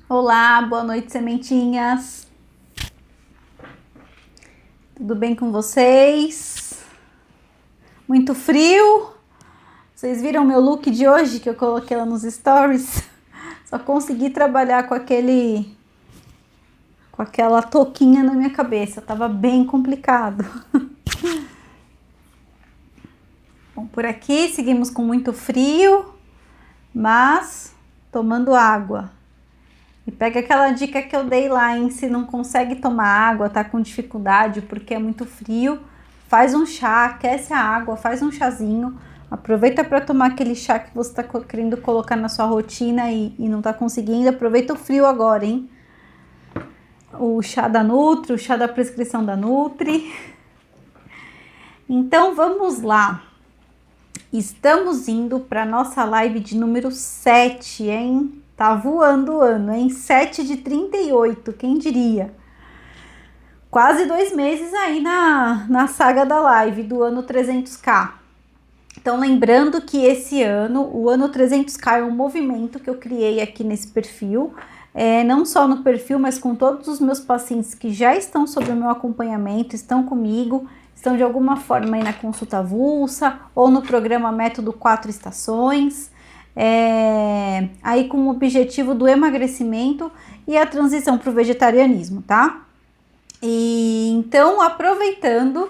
Olá, boa noite, sementinhas. Tudo bem com vocês? Muito frio? Vocês viram meu look de hoje que eu coloquei lá nos stories? Só consegui trabalhar com aquela touquinha na minha cabeça. Tava bem complicado. Bom, por aqui seguimos com muito frio, mas tomando água. E pega aquela dica que eu dei lá, hein? Se não consegue tomar água, tá com dificuldade porque é muito frio, faz um chá, aquece a água, faz um chazinho. Aproveita para tomar aquele chá que você tá querendo colocar na sua rotina e não tá conseguindo. Aproveita o frio agora, hein? O chá da Nutri, o chá da prescrição da Nutri. Então vamos lá. Estamos indo para nossa live de número 7, hein? Tá voando o ano, hein? 7 de 38, quem diria? Quase 2 meses aí na saga da live do ano 300k. Então, lembrando que esse ano, o ano 300k é um movimento que eu criei aqui nesse perfil. Não só no perfil, mas com todos os meus pacientes que já estão sob o meu acompanhamento, estão comigo, estão de alguma forma aí na consulta avulsa ou no programa Método 4 Estações. Aí com o objetivo do emagrecimento e a transição para o vegetarianismo, tá? E então, aproveitando,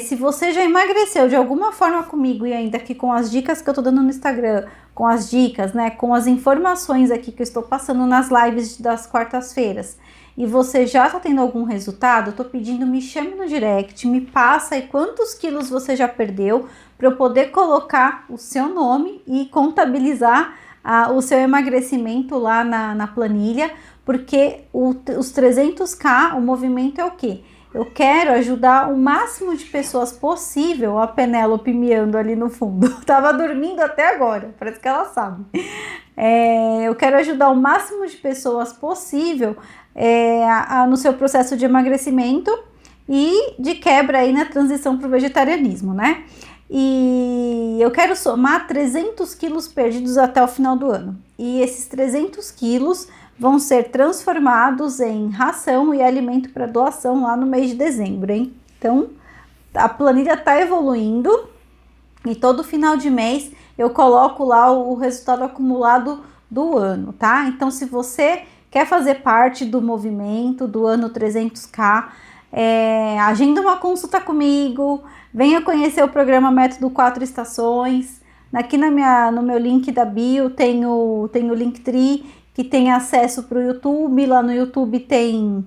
se você já emagreceu de alguma forma comigo e ainda aqui com as dicas que eu tô dando no Instagram, com as dicas, né, com as informações aqui que eu estou passando nas lives das quartas-feiras, e você já tá tendo algum resultado, eu tô pedindo, me chame no direct, me passa aí quantos quilos você já perdeu, para eu poder colocar o seu nome e contabilizar o seu emagrecimento lá na planilha, porque os 300k, o movimento é o quê? Eu quero ajudar o máximo de pessoas possível, a Penélope miando ali no fundo. Tava dormindo até agora, parece que ela sabe. Eu quero ajudar o máximo de pessoas possível no seu processo de emagrecimento e de quebra aí na transição para o vegetarianismo, né? E eu quero somar 300 quilos perdidos até o final do ano. E esses 300 quilos vão ser transformados em ração e alimento para doação lá no mês de dezembro, hein? Então, a planilha tá evoluindo e todo final de mês eu coloco lá o resultado acumulado do ano, tá? Então, se você quer fazer parte do movimento do ano 300k, agenda uma consulta comigo, venha conhecer o programa Método 4 Estações. Aqui no meu link da bio tem o Linktree, que tem acesso para o YouTube. Lá no YouTube tem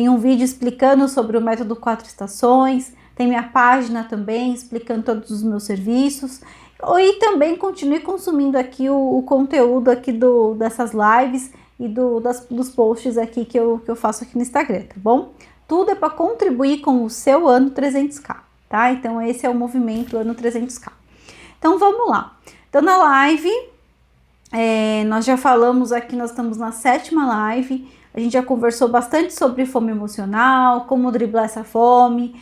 um vídeo explicando sobre o Método 4 Estações, tem minha página também explicando todos os meus serviços. E também continue consumindo aqui o conteúdo aqui dessas lives e dos posts aqui que eu faço aqui no Instagram, tá bom? Tudo é para contribuir com o seu ano 300k, tá? Então esse é o movimento ano 300k. Então vamos lá. Então na live, nós já falamos aqui, nós estamos na 7ª live, a gente já conversou bastante sobre fome emocional, como driblar essa fome,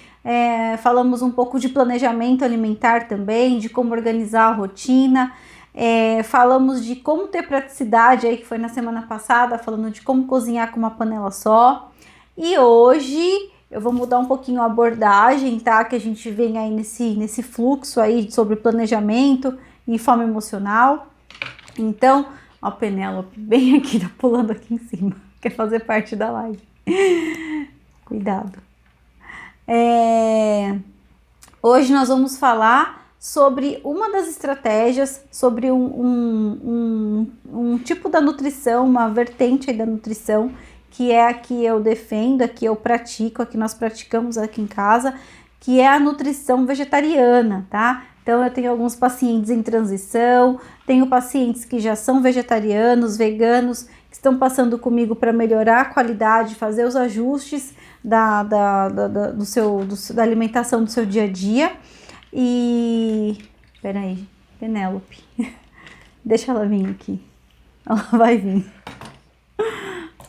falamos um pouco de planejamento alimentar também, de como organizar a rotina, falamos de como ter praticidade aí, que foi na semana passada, falando de como cozinhar com uma panela só. E hoje eu vou mudar um pouquinho a abordagem, tá? Que a gente vem aí nesse fluxo aí sobre planejamento e fome emocional. Então, ó, a Penélope bem aqui, tá pulando aqui em cima, quer fazer parte da live. Cuidado. Hoje nós vamos falar sobre uma das estratégias, sobre um tipo da nutrição, uma vertente aí da nutrição, que é a que eu defendo, a que eu pratico, a que nós praticamos aqui em casa, que é a nutrição vegetariana, tá? Então eu tenho alguns pacientes em transição, tenho pacientes que já são vegetarianos, veganos, que estão passando comigo para melhorar a qualidade, fazer os ajustes da alimentação do seu dia a dia. E... peraí, Penélope, deixa ela vir aqui, ela vai vir.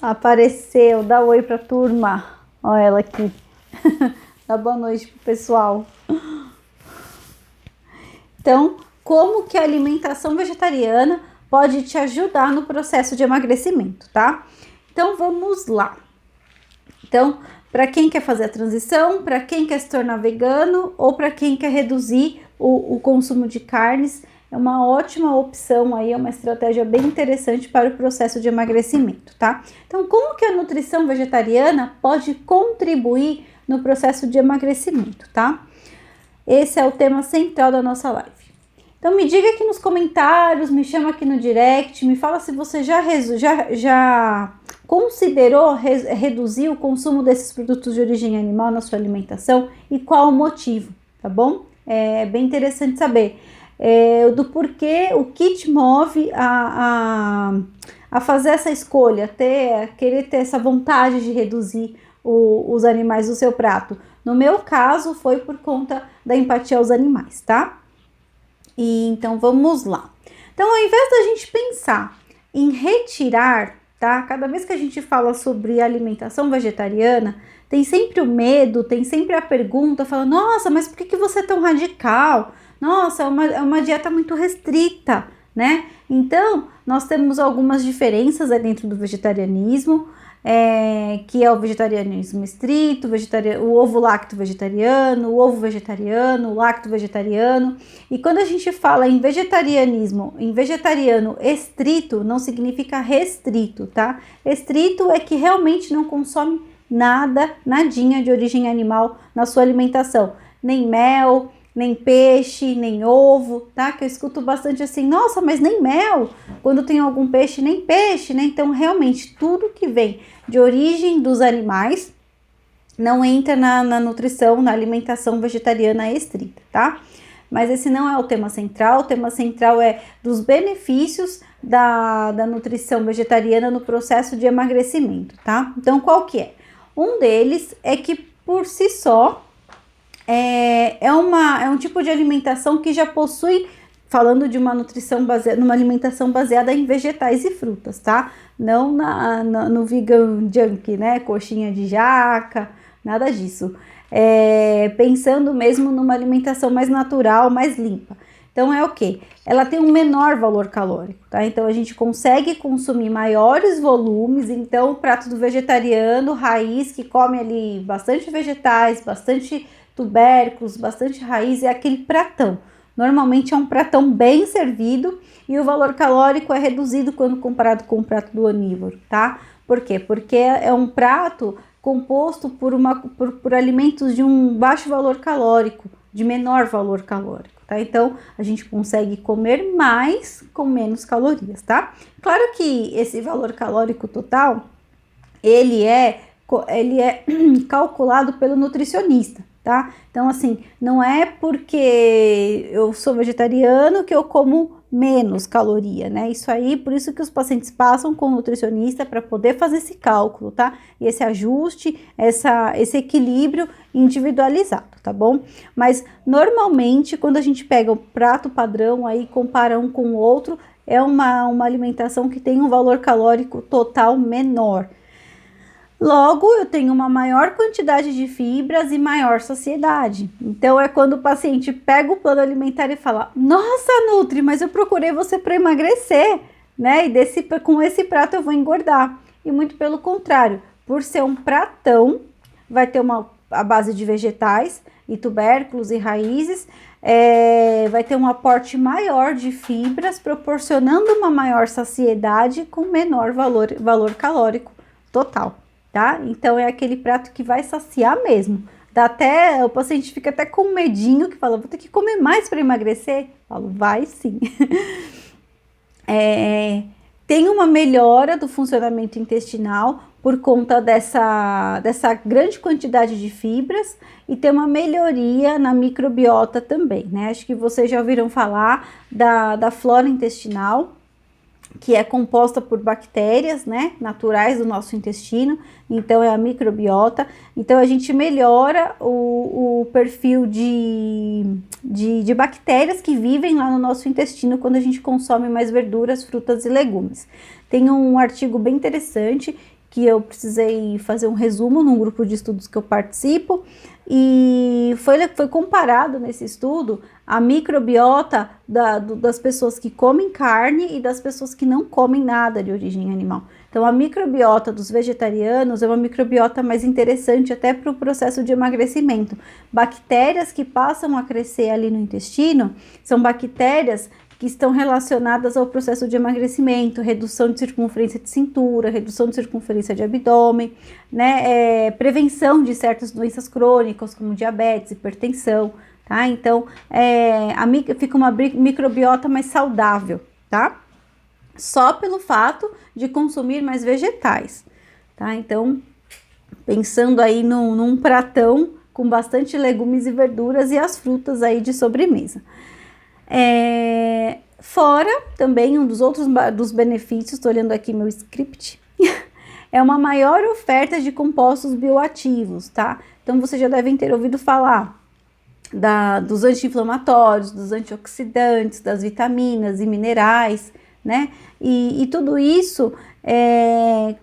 Apareceu, dá oi pra turma. Olha ela aqui. Dá boa noite pro pessoal. Então, como que a alimentação vegetariana pode te ajudar no processo de emagrecimento, tá? Então, vamos lá. Então, para quem quer fazer a transição, para quem quer se tornar vegano ou para quem quer reduzir o consumo de carnes, é uma ótima opção aí, é uma estratégia bem interessante para o processo de emagrecimento, tá? Então, como que a nutrição vegetariana pode contribuir no processo de emagrecimento, tá? Esse é o tema central da nossa live. Então, me diga aqui nos comentários, me chama aqui no direct, me fala se você já considerou reduzir o consumo desses produtos de origem animal na sua alimentação e qual o motivo, tá bom? É bem interessante saber do porquê, o que te move a fazer essa escolha, querer ter essa vontade de reduzir os animais do seu prato. No meu caso, foi por conta da empatia aos animais, tá? E então, vamos lá. Então, ao invés da gente pensar em retirar, tá? Cada vez que a gente fala sobre alimentação vegetariana, tem sempre o medo, tem sempre a pergunta, fala, nossa, mas por que você é tão radical? Nossa, é uma dieta muito restrita, né? Então, nós temos algumas diferenças dentro do vegetarianismo, que é o vegetarianismo estrito, o ovo lacto vegetariano, o ovo vegetariano, o lacto vegetariano. E quando a gente fala em vegetarianismo, em vegetariano estrito, não significa restrito, tá? Estrito é que realmente não consome nadinha de origem animal na sua alimentação, nem mel, nem peixe, nem ovo, tá? Que eu escuto bastante assim, nossa, mas nem mel, quando tem algum peixe, nem peixe, né? Então, realmente, tudo que vem de origem dos animais não entra na nutrição, na alimentação vegetariana estrita, tá? Mas esse não é o tema central é dos benefícios da nutrição vegetariana no processo de emagrecimento, tá? Então, qual que é? Um deles é que, por si só, é um tipo de alimentação que já possui, falando de uma nutrição numa alimentação baseada em vegetais e frutas, tá? Não no vegan junk, né? Coxinha de jaca, nada disso. Pensando mesmo numa alimentação mais natural, mais limpa. Então, é o quê? Ela tem um menor valor calórico, tá? Então, a gente consegue consumir maiores volumes. Então, o prato do vegetariano raiz, que come ali bastante vegetais, bastante tubérculos, bastante raiz, é aquele pratão. Normalmente é um pratão bem servido e o valor calórico é reduzido quando comparado com o prato do onívoro, tá? Por quê? Porque é um prato composto por alimentos de um baixo valor calórico, de menor valor calórico, tá? Então, a gente consegue comer mais com menos calorias, tá? Claro que esse valor calórico total, ele é calculado pelo nutricionista, tá? Então, assim, não é porque eu sou vegetariano que eu como menos caloria, né? Isso aí, por isso que os pacientes passam com o nutricionista para poder fazer esse cálculo, tá? E esse ajuste, esse equilíbrio individualizado, tá bom? Mas, normalmente, quando a gente pega o prato padrão aí, compara um com o outro, é uma alimentação que tem um valor calórico total menor. Logo, eu tenho uma maior quantidade de fibras e maior saciedade. Então, é quando o paciente pega o plano alimentar e fala, nossa, Nutri, mas eu procurei você para emagrecer, né? E com esse prato eu vou engordar. E muito pelo contrário, por ser um pratão, vai ter a base de vegetais e tubérculos e raízes, vai ter um aporte maior de fibras, proporcionando uma maior saciedade com menor valor calórico total. Tá? Então, é aquele prato que vai saciar mesmo. O paciente fica até com medinho, que fala, vou ter que comer mais para emagrecer? Eu falo, vai sim. Tem uma melhora do funcionamento intestinal por conta dessa grande quantidade de fibras e tem uma melhoria na microbiota também, né? Acho que vocês já ouviram falar da flora intestinal, que é composta por bactérias, né, naturais do nosso intestino, então é a microbiota. Então a gente melhora o perfil de bactérias que vivem lá no nosso intestino quando a gente consome mais verduras, frutas e legumes. Tem um artigo bem interessante que eu precisei fazer um resumo num grupo de estudos que eu participo, e foi comparado nesse estudo a microbiota das pessoas que comem carne e das pessoas que não comem nada de origem animal. Então, a microbiota dos vegetarianos é uma microbiota mais interessante até para o processo de emagrecimento. Bactérias que passam a crescer ali no intestino são bactérias que estão relacionadas ao processo de emagrecimento, redução de circunferência de cintura, redução de circunferência de abdômen, né, prevenção de certas doenças crônicas, como diabetes, hipertensão, tá? Então, fica uma microbiota mais saudável, tá? Só pelo fato de consumir mais vegetais, tá? Então, pensando aí num pratão com bastante legumes e verduras e as frutas aí de sobremesa. Fora também um dos outros dos benefícios, estou olhando aqui meu script, é uma maior oferta de compostos bioativos, tá? Então, vocês já devem ter ouvido falar dos anti-inflamatórios, dos antioxidantes, das vitaminas e minerais, né? E tudo isso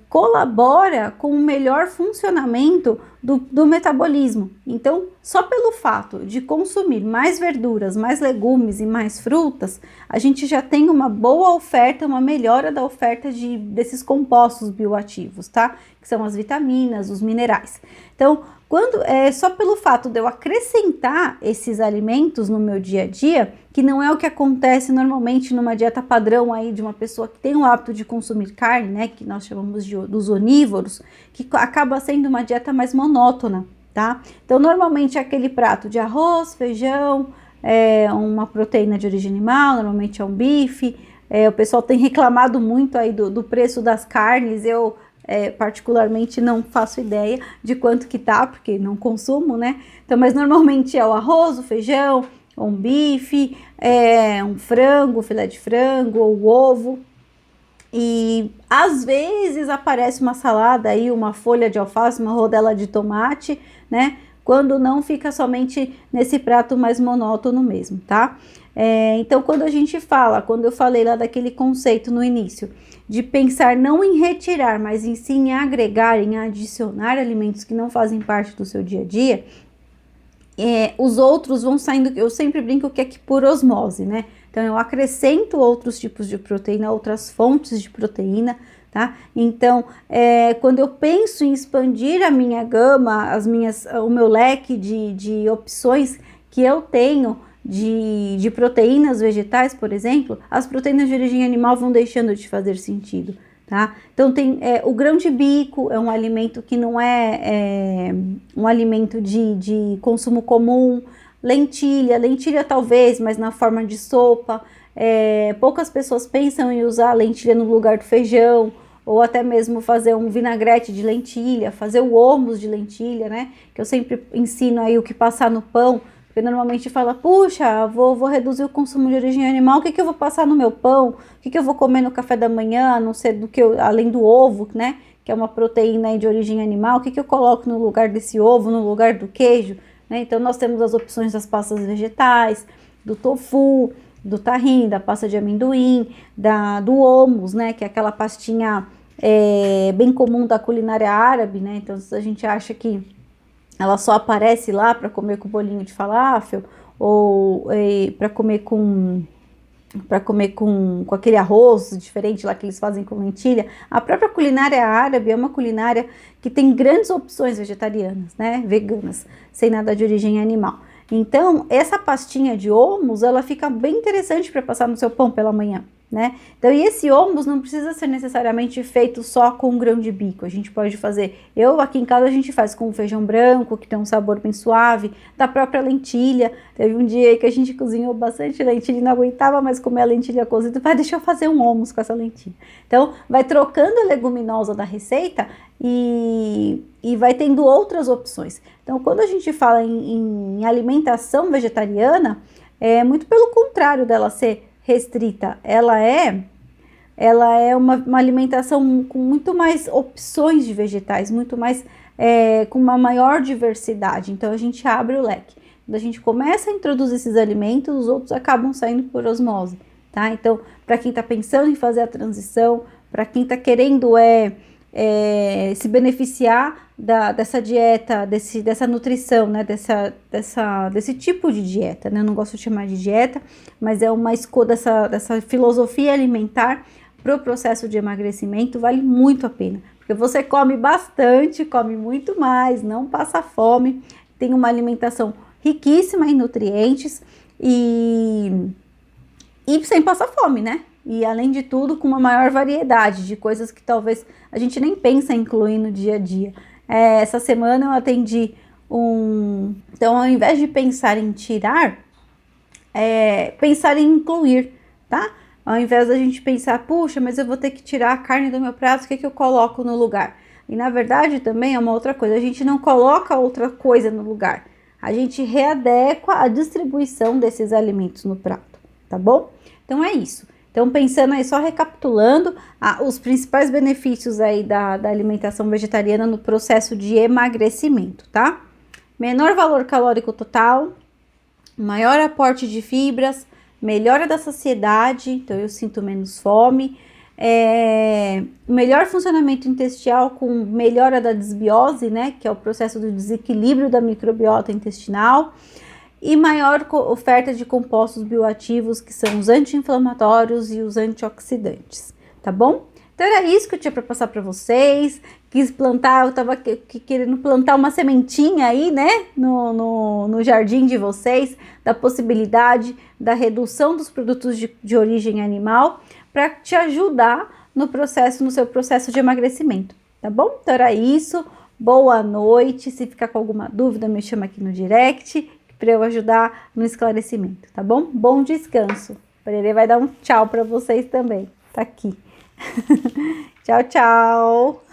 colabora com o melhor funcionamento do metabolismo. Então, só pelo fato de consumir mais verduras, mais legumes e mais frutas, a gente já tem uma boa oferta, uma melhora da oferta desses compostos bioativos, tá? Que são as vitaminas, os minerais. Então, só pelo fato de eu acrescentar esses alimentos no meu dia a dia, que não é o que acontece normalmente numa dieta padrão aí de uma pessoa que tem o hábito de consumir carne, né, que nós chamamos dos onívoros, que acaba sendo uma dieta mais monótona, tá? Então, normalmente é aquele prato de arroz, feijão, uma proteína de origem animal, normalmente é um bife. O pessoal tem reclamado muito aí do preço das carnes. Eu particularmente não faço ideia de quanto que tá, porque não consumo, né? Então, mas normalmente é o arroz, o feijão, um bife, um frango, filé de frango, ou ovo. E às vezes aparece uma salada aí, uma folha de alface, uma rodela de tomate, né? Quando não, fica somente nesse prato mais monótono mesmo, tá? Então, quando eu falei lá daquele conceito no início, de pensar não em retirar, mas em sim em agregar, em adicionar alimentos que não fazem parte do seu dia a dia, os outros vão saindo, eu sempre brinco que é que por osmose, né? Então, eu acrescento outros tipos de proteína, outras fontes de proteína, tá? Então, quando eu penso em expandir a minha gama, o meu leque de opções que eu tenho de proteínas vegetais, por exemplo, as proteínas de origem animal vão deixando de fazer sentido, tá? Então, tem o grão de bico, é um alimento que não é um alimento de consumo comum. Lentilha talvez, mas na forma de sopa. Poucas pessoas pensam em usar a lentilha no lugar do feijão, ou até mesmo fazer um vinagrete de lentilha, fazer o hummus de lentilha, né? Que eu sempre ensino aí o que passar no pão, porque normalmente fala, puxa, vou reduzir o consumo de origem animal, o que eu vou passar no meu pão? O que eu vou comer no café da manhã, a não ser além do ovo, né? Que é uma proteína aí de origem animal, o que eu coloco no lugar desse ovo, no lugar do queijo? Né? Então, nós temos as opções das pastas vegetais, do tofu, do tahine, da pasta de amendoim, do hummus, né? Que é aquela pastinha bem comum da culinária árabe, né? Então, a gente acha que ela só aparece lá para comer com bolinho de falafel, ou para comer com aquele arroz diferente lá que eles fazem com lentilha. A própria culinária árabe é uma culinária que tem grandes opções vegetarianas, né, veganas, sem nada de origem animal. Então, essa pastinha de hummus, ela fica bem interessante para passar no seu pão pela manhã, né? Então, e esse hummus não precisa ser necessariamente feito só com grão de bico. A gente pode fazer, aqui em casa a gente faz com feijão branco, que tem um sabor bem suave, da própria lentilha. Teve um dia que a gente cozinhou bastante lentilha e não aguentava mais comer a lentilha cozida. Deixa eu fazer um hummus com essa lentilha. Então, vai trocando a leguminosa da receita e vai tendo outras opções. Então, quando a gente fala em alimentação vegetariana, é muito pelo contrário dela ser restrita. Ela é uma alimentação com muito mais opções de vegetais, muito mais com uma maior diversidade. Então, a gente abre o leque. Quando a gente começa a introduzir esses alimentos, os outros acabam saindo por osmose, tá? Então, para quem está pensando em fazer a transição, para quem está querendo se beneficiar dessa dieta, dessa nutrição, né? Desse tipo de dieta, né? Eu não gosto de chamar de dieta, mas é uma escolha dessa filosofia alimentar para o processo de emagrecimento, vale muito a pena. Porque você come bastante, come muito mais, não passa fome, tem uma alimentação riquíssima em nutrientes e sem passar fome, né? E além de tudo, com uma maior variedade de coisas que talvez a gente nem pensa em incluir no dia a dia. Essa semana eu atendi Então, ao invés de pensar em tirar, pensar em incluir, tá? Ao invés da gente pensar, puxa, mas eu vou ter que tirar a carne do meu prato, o que eu coloco no lugar? E na verdade também é uma outra coisa, a gente não coloca outra coisa no lugar. A gente readequa a distribuição desses alimentos no prato, tá bom? Então é isso. Então, pensando aí, só recapitulando, os principais benefícios aí da alimentação vegetariana no processo de emagrecimento, tá? Menor valor calórico total, maior aporte de fibras, melhora da saciedade, então eu sinto menos fome, melhor funcionamento intestinal com melhora da desbiose, né? Que é o processo do desequilíbrio da microbiota intestinal. E maior oferta de compostos bioativos, que são os anti-inflamatórios e os antioxidantes, tá bom? Então era isso que eu tinha para passar para vocês. Quis plantar, eu tava querendo plantar uma sementinha aí, né, no jardim de vocês, da possibilidade da redução dos produtos de origem animal, para te ajudar no seu processo de emagrecimento, tá bom? Então era isso. Boa noite. Se ficar com alguma dúvida, me chama aqui no direct, para eu ajudar no esclarecimento, tá bom? Bom descanso. O Pererê vai dar um tchau para vocês também. Tá aqui. Tchau, tchau.